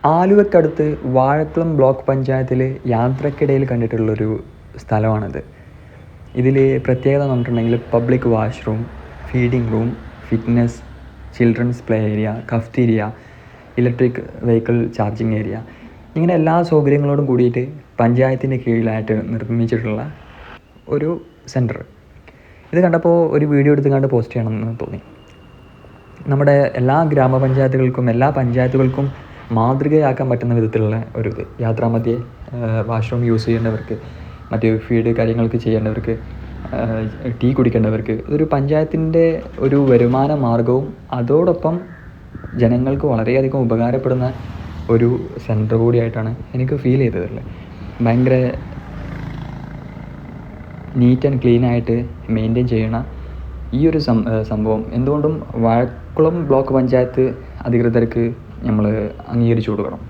ആലുവക്കടുത്ത് Vazhakulam block പഞ്ചായത്തിൽ യാത്രക്കിടയിൽ കണ്ടിട്ടുള്ളൊരു സ്ഥലമാണിത്. ഇതിൽ പ്രത്യേകത എന്ന് പറഞ്ഞിട്ടുണ്ടെങ്കിൽ public washroom, feeding room, fitness, children's play area, cafeteria, electric vehicle charging area, ഇങ്ങനെ എല്ലാ സൗകര്യങ്ങളോടും കൂടിയിട്ട് പഞ്ചായത്തിൻ്റെ കീഴിലായിട്ട് നിർമ്മിച്ചിട്ടുള്ള ഒരു സെൻറ്റർ. ഇത് കണ്ടപ്പോൾ ഒരു വീഡിയോ എടുത്തുകൊണ്ട് പോസ്റ്റ് ചെയ്യണമെന്ന് തോന്നി. നമ്മുടെ എല്ലാ ഗ്രാമപഞ്ചായത്തുകൾക്കും എല്ലാ പഞ്ചായത്തുകൾക്കും മാതൃകയാക്കാൻ പറ്റുന്ന വിധത്തിലുള്ള ഒരു ഇത്. യാത്രാമധ്യേ വാഷ്റൂം യൂസ് ചെയ്യേണ്ടവർക്ക്, മറ്റ് ഫീഡ് കാര്യങ്ങൾക്ക് ചെയ്യേണ്ടവർക്ക്, ടീ കുടിക്കേണ്ടവർക്ക്, ഇതൊരു പഞ്ചായത്തിൻ്റെ ഒരു വരുമാന മാർഗവും അതോടൊപ്പം ജനങ്ങൾക്ക് വളരെയധികം ഉപകാരപ്പെടുന്ന ഒരു സെൻറ്റർ കൂടിയായിട്ടാണ് എനിക്ക് ഫീൽ ചെയ്തതല്ലേ. ഭയങ്കര നീറ്റ് ആൻഡ് ക്ലീനായിട്ട് മെയിൻറ്റെയിൻ ചെയ്യണ ഈ ഒരു സംഭവം എന്തുകൊണ്ടും വാഴക്കുളം ബ്ലോക്ക് പഞ്ചായത്ത് അധികൃതർക്ക് നമ്മൾ അംഗീകരിച്ചു കൊടുക്കണം.